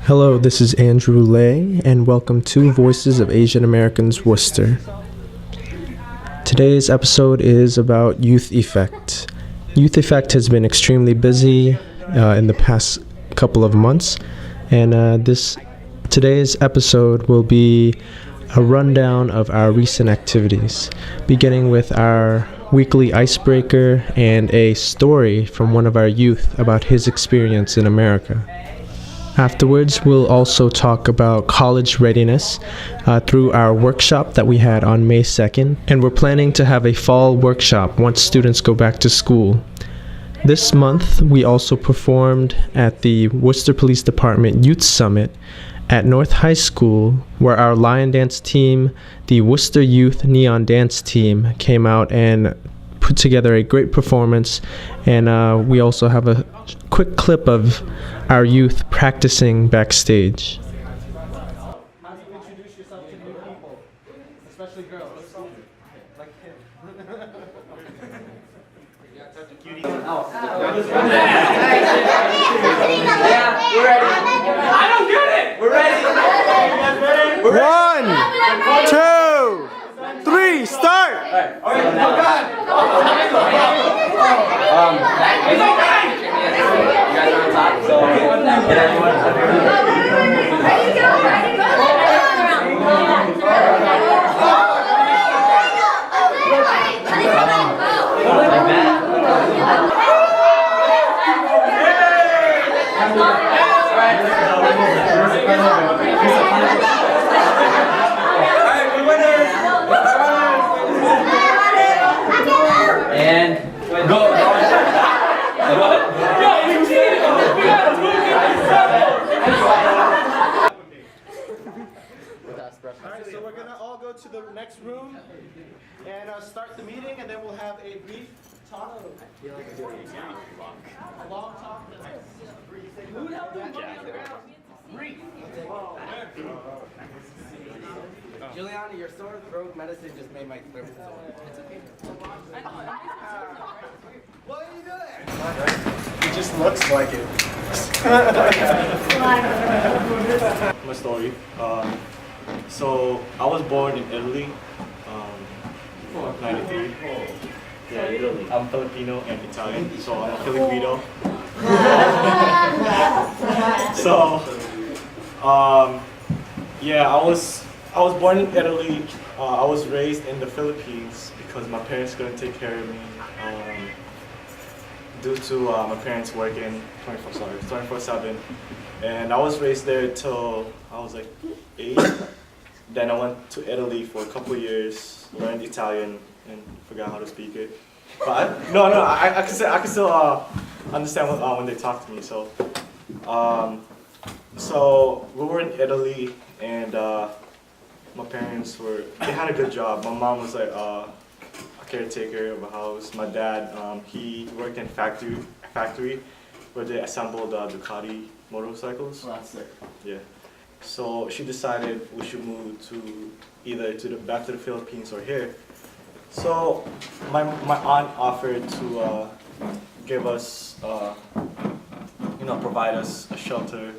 Hello, this is Andrew Lay, and welcome to Voices of Asian Americans Worcester. Today's episode is about Youth Effect. Youth Effect has been extremely busy in the past couple of months, and today's episode will be a rundown of our recent activities, beginning with our weekly icebreaker and a story from one of our youth about his experience in America. Afterwards, we'll also talk about college readiness through our workshop that we had on May 2nd, and we're planning to have a fall workshop once students go back to school. This month, we also performed at the Worcester Police Department Youth Summit at North High School, where our lion dance team, the Worcester Youth Neon Dance Team, came out and put together a great performance, and we also have a quick clip of our youth practicing backstage. Introduce yourself to new people, especially girls, like him. Yeah, we're ready. I don't get it. We're ready. We're ready. 1, 2, 3, start! All right. Oh God. It's okay. You guys are on top, so get everyone Alright, so we're going to all go to the next room and start the meeting, and then we'll have a brief talk. A long talk. Brief. Juliana, your sore throat medicine just made my throat sore. It's okay. What are you doing? It just looks like it. My story. So I was born in Italy, 93. Yeah, I'm Filipino and Italian, so I'm a Filipino. So, yeah, I was born in Italy. I was raised in the Philippines because my parents couldn't take care of me due to my parents working 24/7. And I was raised there till I was like 8. Then I went to Italy for a couple years, learned Italian, and forgot how to speak it. But I can still understand when they talk to me. So, so we were in Italy, and my parents they had a good job. My mom was like a caretaker of a house. My dad, he worked in factory where they assembled Ducati motorcycles. Oh, that's sick. Yeah. So she decided we should move to either back to the Philippines or here. So my aunt offered to give us, provide us a shelter.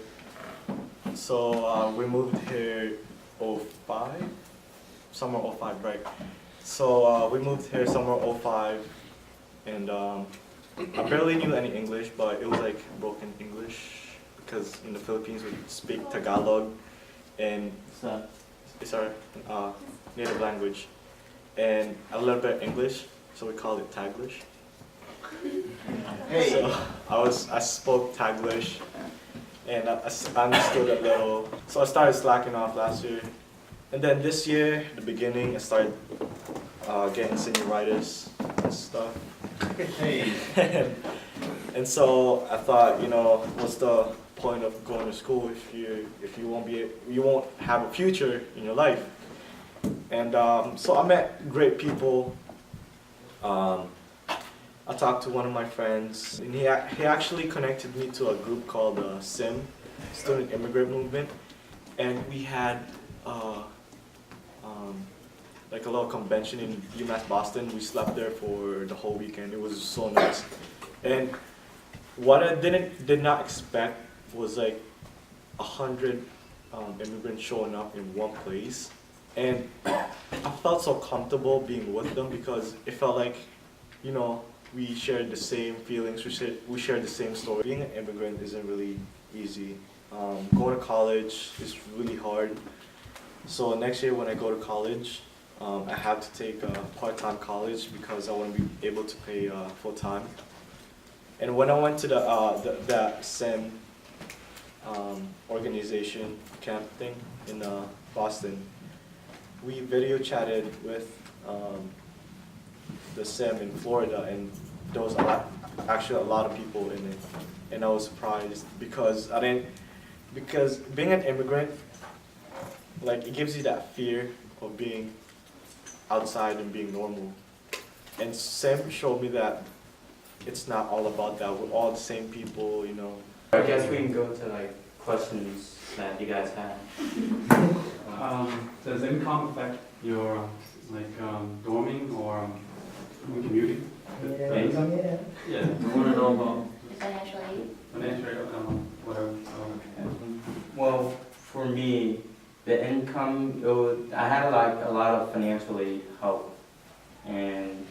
So we moved here 05, somewhere 05, right? So we moved here somewhere 05, and I barely knew any English, but it was like broken English. Because in the Philippines we speak Tagalog, and it's our native language, and a little bit English, so we call it Taglish. Hey. So I spoke Taglish, and I understood a little. So I started slacking off last year, and then this year, the beginning, I started getting senioritis and stuff. Hey. And so I thought, what's the point of going to school if you won't have a future in your life? And so I met great people. I talked to one of my friends, and he actually connected me to a group called SIM, Student Immigrant Movement, and we had like a little convention in UMass Boston. We slept there for the whole weekend. It was so nice. And what I did not expect was like 100 immigrants showing up in one place, and I felt so comfortable being with them because it felt like, you know, we shared the same feelings, we shared the same story. Being an immigrant isn't really easy. Going to college is really hard. So next year when I go to college, I have to take a part-time college because I want to be able to pay full-time. And when I went to the SEM organization camp thing in Boston, we video chatted with the SEM in Florida, and there was actually a lot of people in it, and I was surprised because because being an immigrant, like, it gives you that fear of being outside and being normal, and SEM showed me that it's not all about that. We're all the same people, you know. I guess we can go to like questions that you guys have. Does income affect your dorming or commuting? Yeah, I want to know about financially, whatever. Well, for me, the income, I had like a lot of financial aid help, and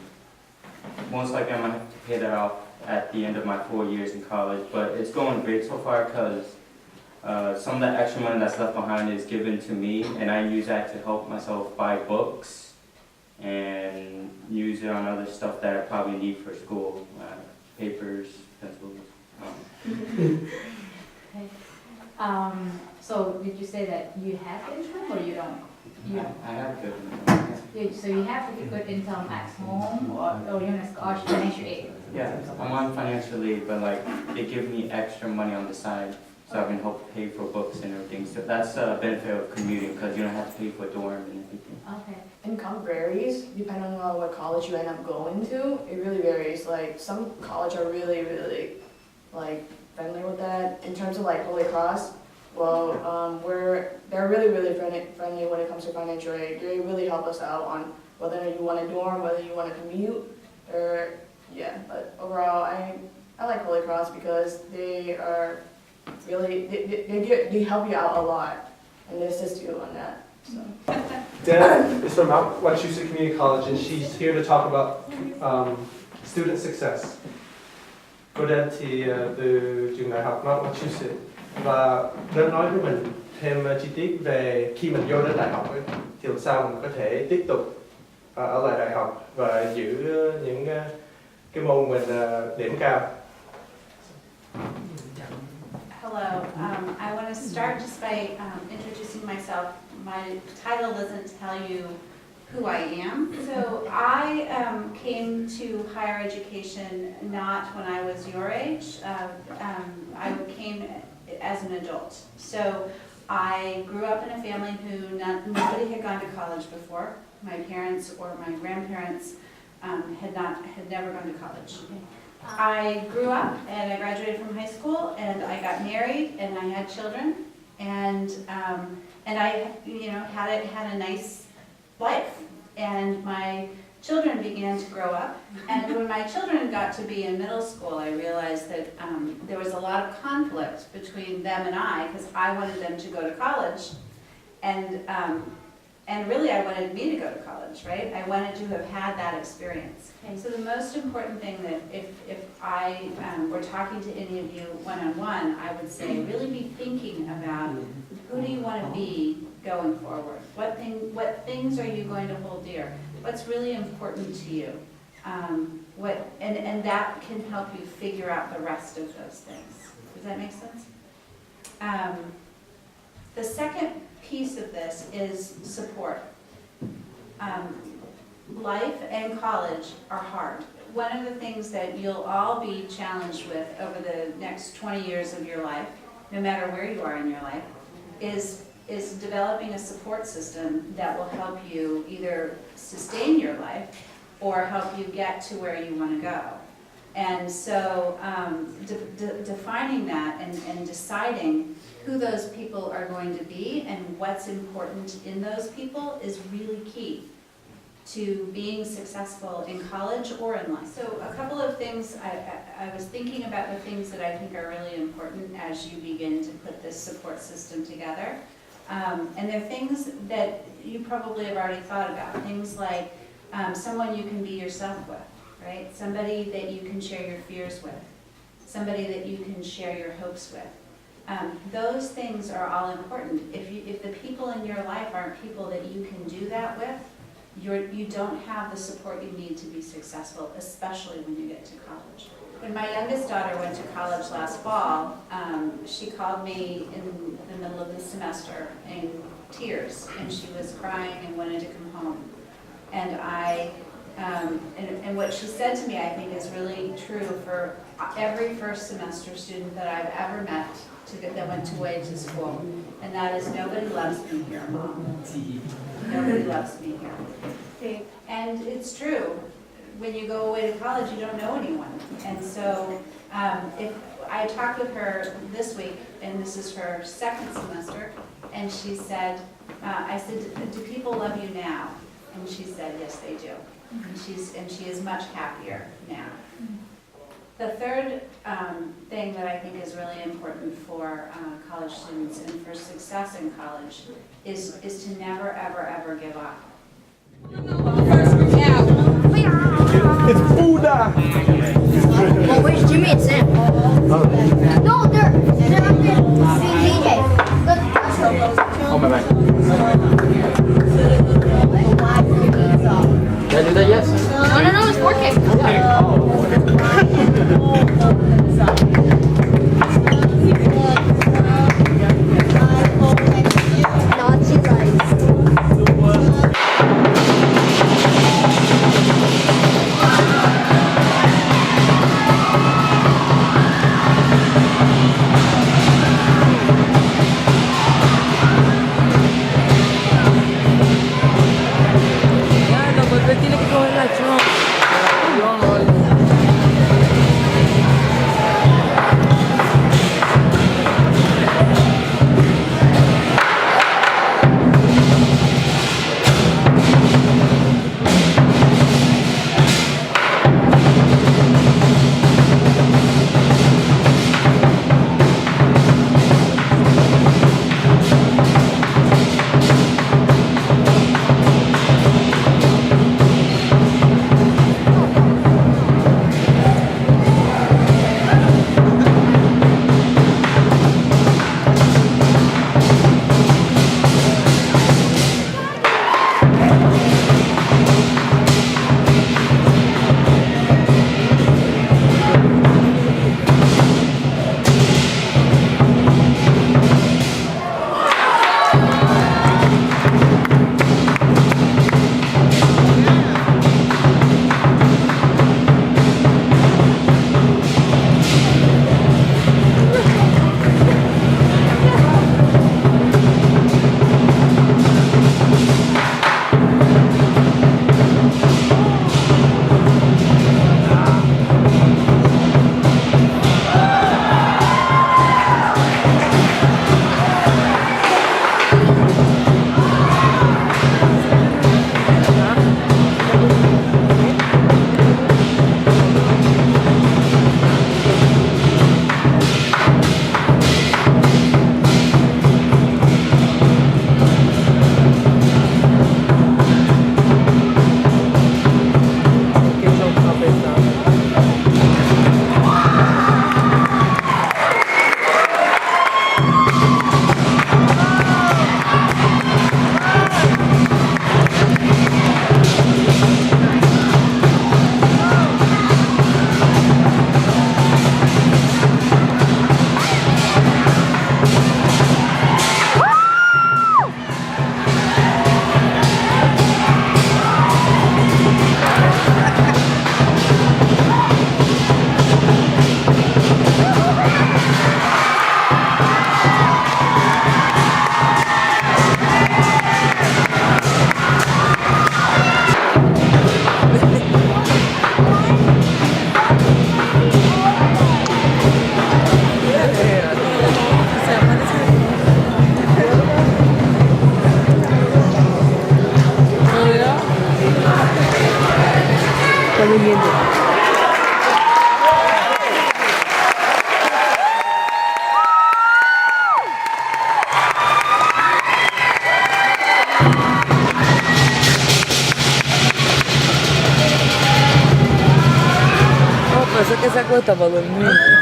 most likely I'm gonna have to pay that off at the end of my 4 years in college. But it's going great so far because some of that extra money that's left behind is given to me, and I use that to help myself buy books and use it on other stuff that I probably need for school, papers, pencils. Okay. So did you say that you have income or you don't? I have good income. So you have good income at home or you're in scholarship, financial aid? Yeah, I'm on financial aid, but like they give me extra money on the side so I can help pay for books and everything. So that's a benefit of commuting because you don't have to pay for dorm and everything. Okay. Income varies depending on what college you end up going to. It really varies. Like some college are really like friendly with that. In terms of like Holy Cross, well, they're really friendly when it comes to financial aid. They really help us out on whether you want to dorm, whether you want to commute, or yeah. But overall, I like Holy Cross because they are really they help you out a lot and they assist you on that. So. Dana is from Mount Wachusett Community College, and she's here to talk about student success. Cô đến thì từ trường đại học Mount Wachusett và nên nói với mình thêm chi tiết về khi mình vô đến đại học ấy, thì làm sao mình có thể tiếp tục ở lại đại học và giữ những cái môn mình điểm cao. Hello, I want to start just by introducing myself. My title doesn't tell you who I am. So I came to higher education not when I was your age. I came as an adult. So I grew up in a family who nobody had gone to college before. My parents or my grandparents had never gone to college. I grew up and I graduated from high school and I got married and I had children and I had a nice life, and my children began to grow up, and when my children got to be in middle school I realized that there was a lot of conflict between them and I because I wanted them to go to college and really I wanted me to go to college, right? I wanted to have had that experience. Okay. So the most important thing that if I were talking to any of you one-on-one, I would say really be thinking about who do you want to be going forward? What things are you going to hold dear? What's really important to you? And that can help you figure out the rest of those things. Does that make sense? The second piece of this is support. Life and college are hard. One of the things that you'll all be challenged with over the next 20 years of your life, no matter where you are in your life, is developing a support system that will help you either sustain your life or help you get to where you want to go. And so defining that and deciding who those people are going to be and what's important in those people is really key. to being successful in college or in life. So a couple of things, I was thinking about the things that I think are really important as you begin to put this support system together. And they're things that you probably have already thought about. Things like someone you can be yourself with, right? Somebody that you can share your fears with. Somebody that you can share your hopes with. Those things are all important. If the people in your life aren't people that you can do that with, you don't have the support you need to be successful, especially when you get to college. When my youngest daughter went to college last fall, she called me in the middle of the semester in tears, and she was crying and wanted to come home. And and what she said to me, I think, is really true for every first semester student that I've ever met that went away to school, and that is, nobody loves me here, Mom. Nobody loves me here. And it's true. When you go away to college, you don't know anyone. And so if I talked with her this week, and this is her second semester, and she said, I said, do people love you now? And she said, yes, they do. And she is much happier now. The third thing that I think is really important for college students and for success in college is to never, ever, ever give up. It's Buddha! Well, where's Jimmy and Sam? No, they're up there. DJ. Let's go. Oh, my bad. Did I do that yet? No, it's working. Nazi rights. Bota balão muito.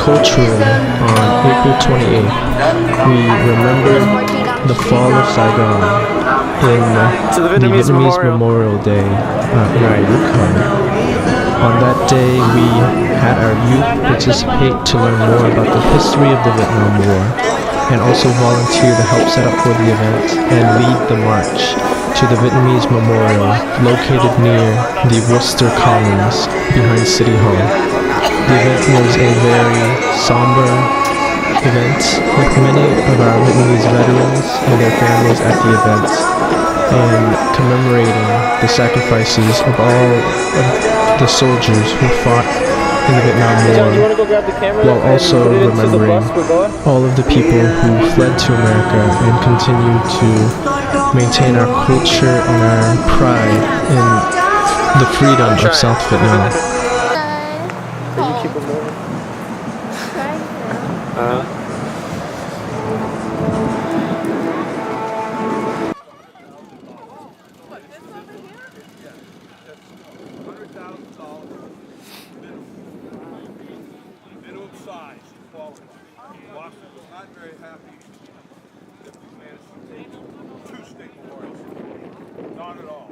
Culturally, on April 28th, we remember the fall of Saigon in the Vietnamese Memorial Day in our youth club. On that day, we had our youth participate to learn more about the history of the Vietnam War and also volunteer to help set up for the event and lead the march to the Vietnamese Memorial located near the Worcester columns behind City Hall. The event was a very somber event with many of our Vietnamese veterans and their families at the event and commemorating the sacrifices of all of the soldiers who fought in the Vietnam War, while also remembering all of the people who fled to America and continue to maintain our culture and our pride in the freedom of South Vietnam. Minimum size to qualify. Boston was not very happy that we managed to take 2 state memorials. Not at all.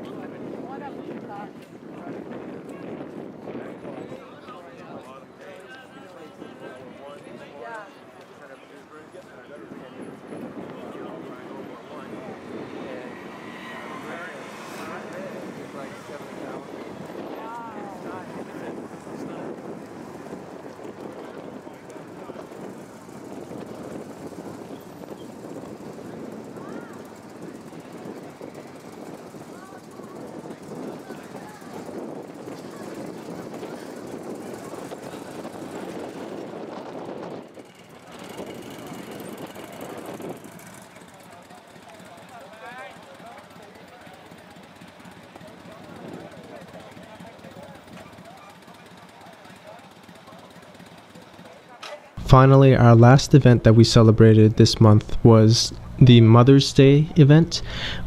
Finally, our last event that we celebrated this month was the Mother's Day event.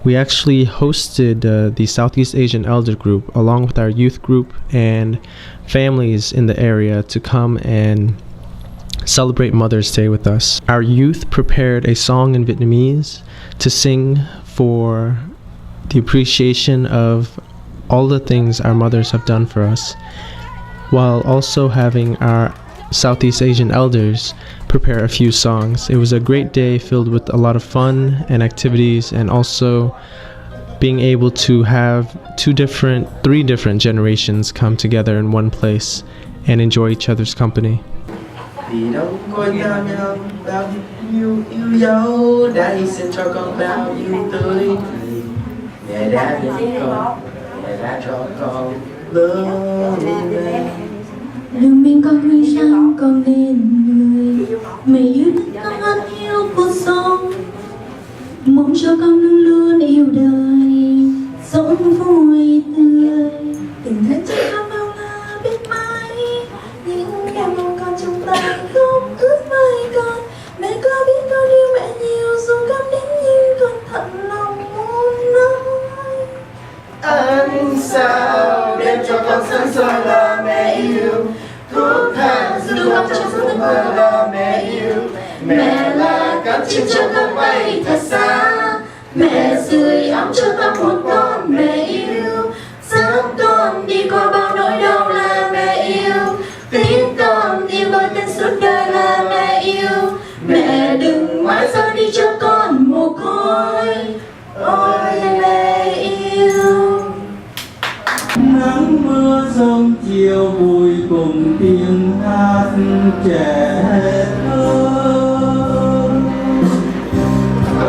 We actually hosted the Southeast Asian Elder Group along with our youth group and families in the area to come and celebrate Mother's Day with us. Our youth prepared a song in Vietnamese to sing for the appreciation of all the things our mothers have done for us, while also having our Southeast Asian elders prepare a few songs. It was a great day filled with a lot of fun and activities, and also being able to have three different generations come together in one place and enjoy each other's company. Vì đâu có nhau nhau bao nhiêu yêu dấu, đã hy sinh cho con bao nhiêu tươi. mẹ đã dạy con, mẹ đã cho con lớn lên. Đừng bên con huy sang con nên người, mẹ yêu đất con anh yêu cuộc sống, mong cho con luôn luôn yêu đời, sống vui tươi. Tình thân chỉ con bao la biết mấy, những em mong con trong tay không ước mai con. Mẹ có biết con yêu mẹ nhiều dù con đến nhưng con thật lòng muốn nói. Anh sao đem cho con sáng soi là mẹ yêu, thuốc thang dù con trong giấc mơ là mẹ yêu. Mẹ là cánh chim cho con bay thật xa, mẹ sưởi ấm cho tâm hồn con mẹ yêu. Dẫn con đi qua bao nỗi đau là mẹ yêu, tin con yêu gọi tên suốt đời là mẹ yêu. Mẹ đừng mãi ra đi cho con mồ côi, ôi mẹ yêu. Nắng mưa sông chiều vui cùng tiếng hát trẻ thơ.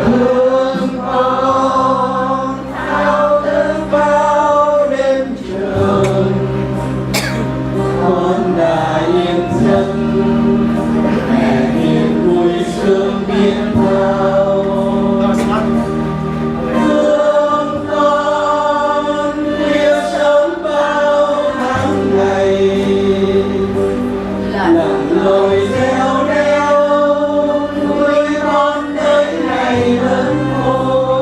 Thương con thao thức bao đêm trường, con đã yên giấc, mẹ hiền vui sướng biết bao. Thương con yêu sớm bao tháng ngày, lặng lội reo reo nuôi con tới ngày lớn khôn.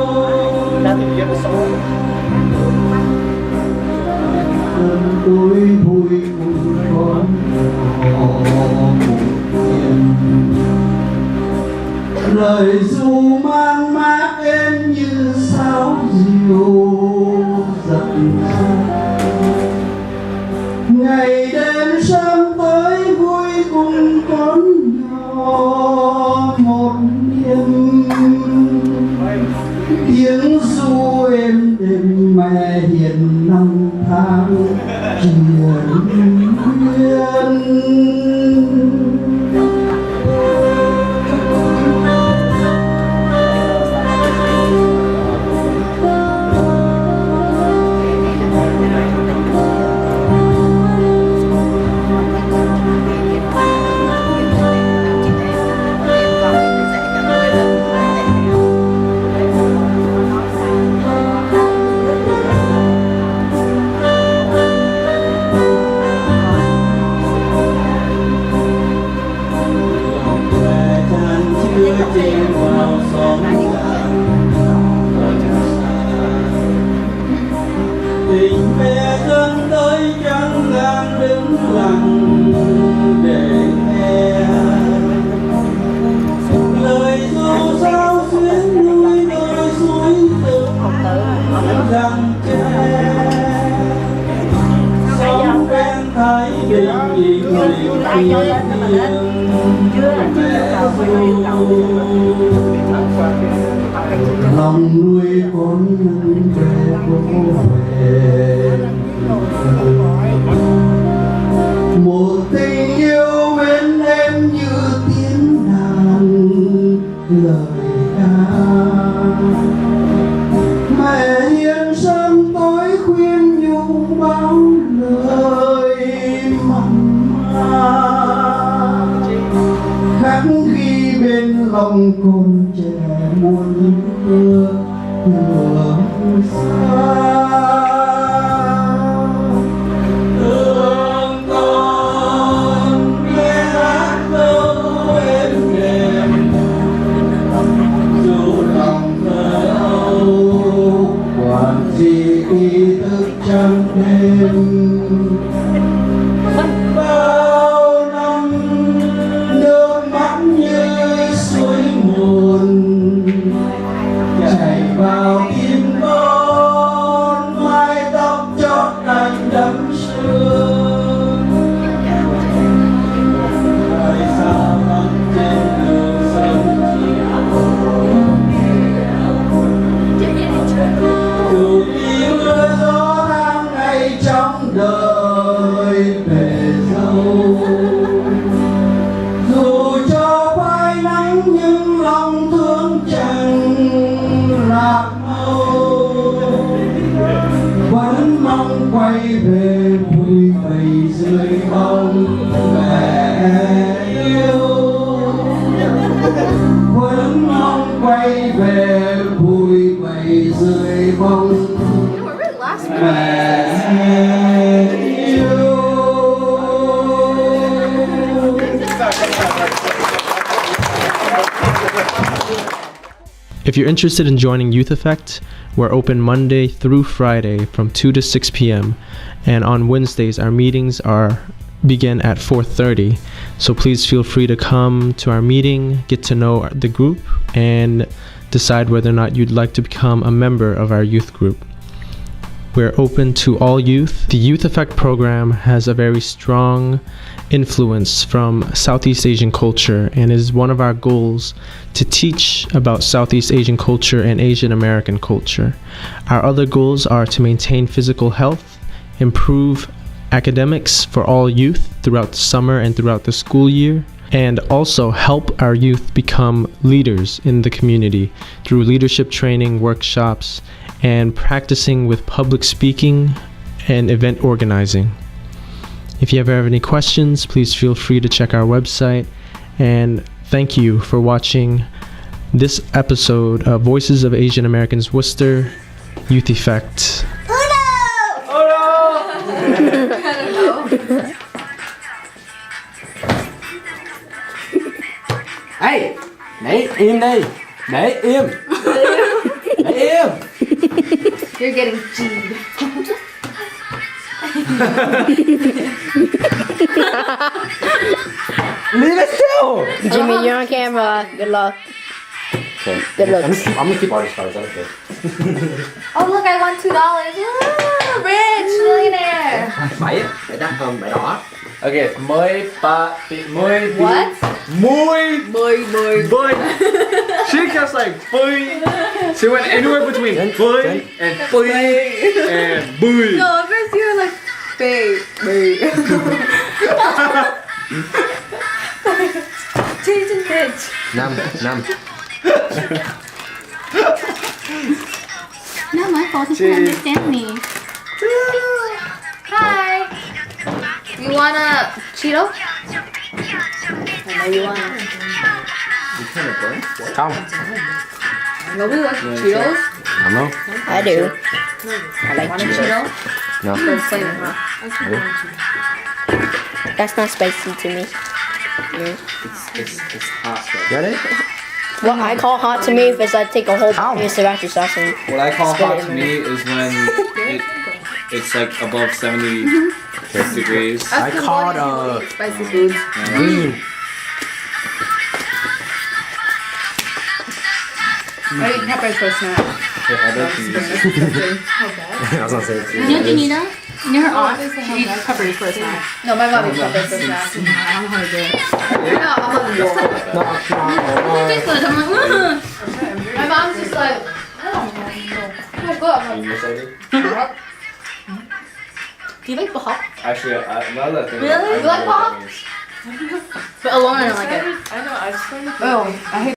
Tôi vui cùng con nhỏ một đêm, lời ru mang mát êm như sáo diều dặn dàng. Ngày đêm sớm tới vui cùng con nhỏ một đêm, tiếng ru êm đêm mẹ hiền năm tháng truyền khuyên. Tình mẹ dân tới chẳng ngang đứng lặng để nghe lời ru sao xuyến nuôi đôi suối từng răng tre. Sống quen thấy bình yên bình yên mẹ ru, lòng nuôi con về phố về. Một tình yêu bên em như tiếng đàn lời ca, mẹ hiền sớm tối khuyên nhủ bao lời mặn mà, khắc ghi bên lòng con trẻ muôn ước đường xa. Thương con nghe hát câu êm đềm, dù lòng thơ âu quản gì ý thức trăng đêm. Bao năm nước mắt như suối nguồn chảy vào tim con, mái tóc chót đành đẫm sương. Đời sao vắng trên đường sông chiều, dù đi mưa gió tháng ngày trong đời. mong quay về vui vầy dưới bóng mẹ yêu, vẫn mong quay về vui vầy dưới bóng mẹ yêu. If you're interested in joining Youth Effect, we're open Monday through Friday from 2 to 6 p.m. And on Wednesdays, our meetings begin at 4:30. So please feel free to come to our meeting, get to know the group, and decide whether or not you'd like to become a member of our youth group. We're open to all youth. The Youth Effect program has a very strong influence from Southeast Asian culture and is one of our goals to teach about Southeast Asian culture and Asian American culture. Our other goals are to maintain physical health, improve academics for all youth throughout the summer and throughout the school year, and also help our youth become leaders in the community through leadership training, workshops, and practicing with public speaking and event organizing. If you ever have any questions, please feel free to check our website. And thank you for watching this episode of Voices of Asian Americans Worcester Youth Effect. Ê, để im đi. Để im. Để im. You're getting G'd. Leave it still. Jimmy, you're on camera. Good luck. Okay. Good luck. I'm gonna keep all these cards. That's okay. Oh look, I won $2. Ah, rich millionaire. Bảy. Bảy đắt hơn bảy đỏ. Okay, mới. What? Muy. Boy. She kept like boy. She went anywhere between boy and boy and boy. No, at first you were like, babe. Change in pitch. Năm. Not my fault. You can understand me. Hi. You want a Cheeto? I know you want it. Không. Nobody likes Cheetos? Không đâu. I do. I like Want a Cheetos. Cheeto? No. That's flavor, huh? That's not spicy to me. It's hot. Get it? What I call hot to me is I take a whole piece of extra sauce and What I call spit hot it to in me is when it's like above 70 degrees. I called Spicy foods. green. I eat peppers for a snack. I don't use. I was gonna say it too. You know Janita? You know her aunt? She eats peppers for a snack. No, my mom eats peppers for a snack. I don't know how to do it. No, I'm on the wall. Tastes good. I'm like, My mom's just like, I don't know. Oh, good. I'm like, do you like bahak? Actually, now that I think Really? You like pop? Vietnamese. But alone I don't like it. I know, I just like it. Oh, I hate